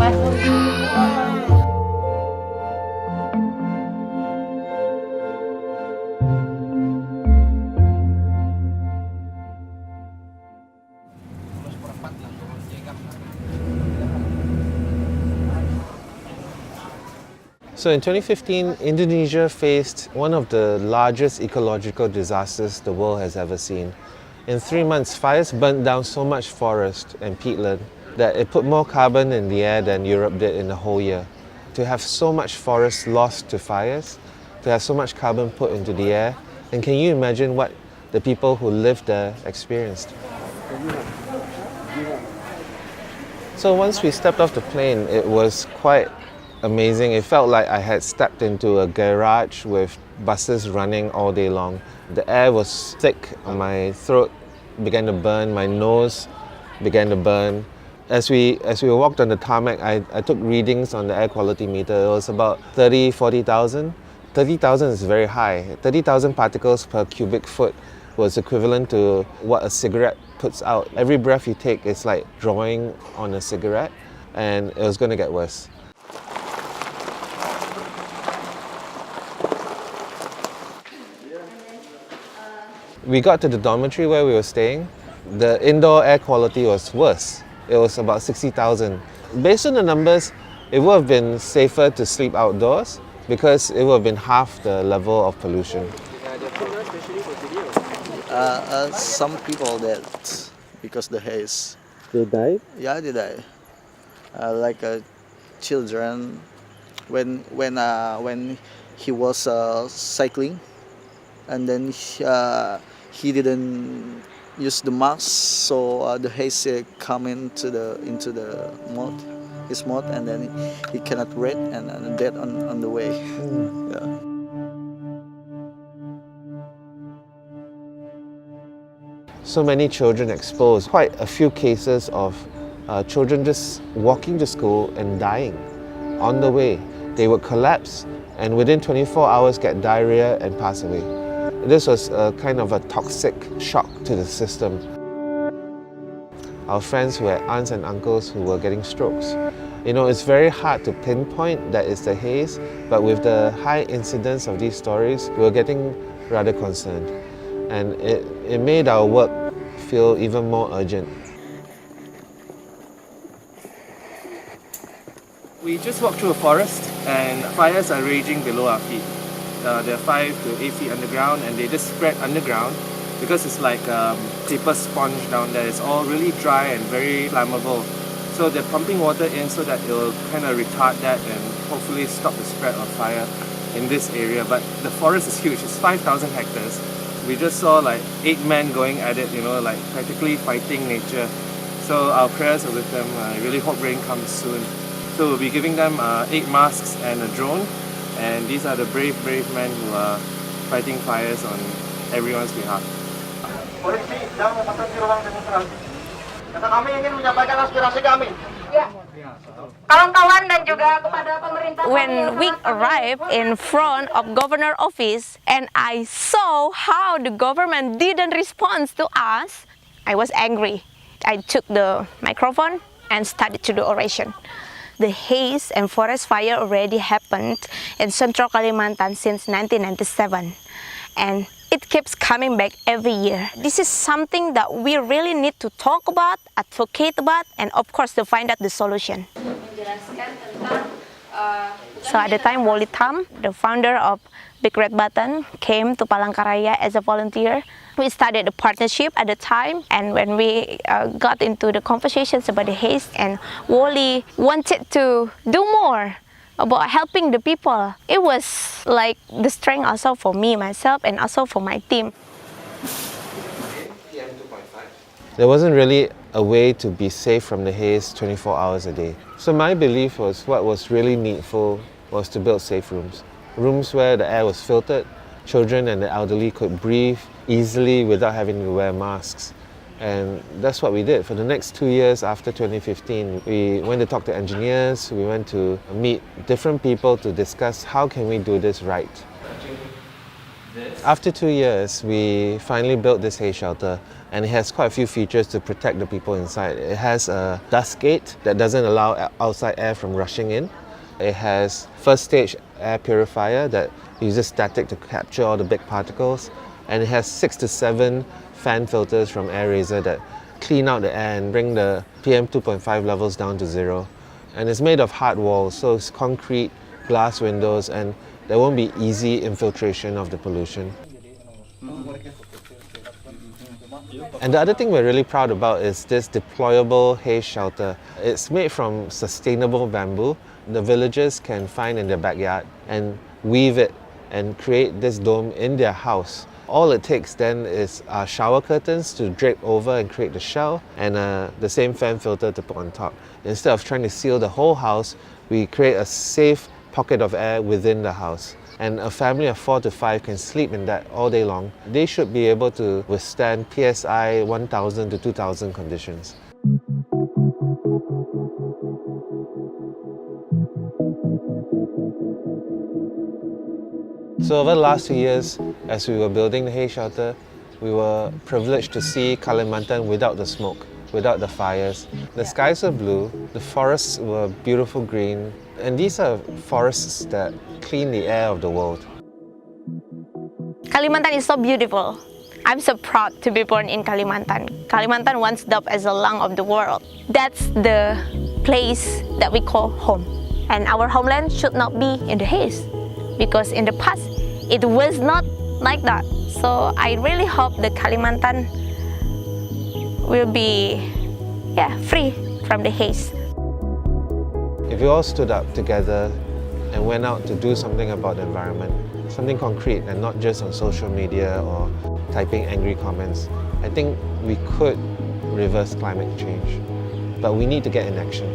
So in 2015, Indonesia faced one of the largest ecological disasters the world has ever seen. In 3 months, fires burnt down so much forest and peatland that it put more carbon in the air than Europe did in a whole year. To have so much forest lost to fires, to have so much carbon put into the air, and can you imagine what the people who lived there experienced? So once we stepped off the plane, it was quite amazing. It felt like I had stepped into a garage with buses running all day long. The air was thick, my throat began to burn, my nose began to burn. As we walked on the tarmac, I took readings on the air quality meter. It was about 40,000. 30,000 is very high. 30,000 particles per cubic foot was equivalent to what a cigarette puts out. Every breath you take is like drawing on a cigarette, and it was going to get worse. We got to the dormitory where we were staying. The indoor air quality was worse. It was about 60,000. Based on the numbers, it would have been safer to sleep outdoors because it would have been half the level of pollution. Some people that because the haze. They died? Yeah, they died. Like children, when he was cycling, and then he didn't use the mask, so the haze come into the mouth, his mouth, and then he cannot breathe and dead on the way. Yeah. So many children exposed. Quite a few cases of children just walking to school and dying on the way. They would collapse and within 24 hours get diarrhea and pass away. This was a kind of a toxic shock to the system. Our friends who had aunts and uncles who were getting strokes. You know, it's very hard to pinpoint that it's the haze, but with the high incidence of these stories, we were getting rather concerned. And it made our work feel even more urgent. We just walked through a forest and fires are raging below our feet. They're 5 to 8 feet underground and they just spread underground because it's like paper sponge down there. It's all really dry and very flammable. So they're pumping water in so that it will kind of retard that and hopefully stop the spread of fire in this area. But the forest is huge, it's 5,000 hectares. We just saw like 8 men going at it, you know, like practically fighting nature. So our prayers are with them. I really hope rain comes soon. So we'll be giving them 8 masks and a drone. And these are the brave men who are fighting fires on everyone's behalf. Polisi sedang memasuki ruang demonstrasi. Kata kami ingin menyampaikan aspirasi kami. Ya. Kawan-kawan dan juga kepada pemerintah. When we arrived in front of governor office and I saw how the government didn't respond to us, I was angry. I took the microphone and started to do oration. The haze and forest fire already happened in Central Kalimantan since 1997 and it keeps coming back every year. This is something that we really need to talk about, advocate about, and of course to find out the solution. So at the time, Wally, the founder of Big Red Button, came to Palangkaraya as a volunteer. We started a partnership at the time, and when we got into the conversations about the haze, and Wally wanted to do more about helping the people. It was like the strength also for me, myself, and also for my team. There wasn't really a way to be safe from the haze 24 hours a day. So my belief was what was really needful was to build safe rooms. Rooms where the air was filtered, children and the elderly could breathe easily without having to wear masks. And that's what we did. For the next 2 years after 2015, we went to talk to engineers, we went to meet different people to discuss how can we do this right. After 2 years, we finally built this haze shelter. and it has quite a few features to protect the people inside. It has a dust gate that doesn't allow outside air from rushing in. It has first stage air purifier that uses static to capture all the big particles, and it has 6 to 7 fan filters from AirRaiser that clean out the air and bring the PM 2.5 levels down to 0. And it's made of hard walls, so it's concrete, glass windows, and there won't be easy infiltration of the pollution. And the other thing we're really proud about is this deployable haze shelter. It's made from sustainable bamboo. The villagers can find in their backyard and weave it and create this dome in their house. All it takes then is shower curtains to drape over and create the shell, and the same fan filter to put on top. Instead of trying to seal the whole house, we create a safe pocket of air within the house. And a family of 4 to 5 can sleep in that all day long. They should be able to withstand PSI 1000 to 2000 conditions. So over the last 2 years, as we were building the haze shelter, we were privileged to see Kalimantan without the smoke, without the fires. The skies were blue, the forests were beautiful green, and these are forests that clean the air of the world. Kalimantan is so beautiful. I'm so proud to be born in Kalimantan. Kalimantan once dubbed as the lung of the world. That's the place that we call home. And our homeland should not be in the haze, because in the past it was not like that. So I really hope that Kalimantan will be free from the haze. If we all stood up together and went out to do something about the environment, something concrete and not just on social media or typing angry comments, I think we could reverse climate change. But we need to get in action.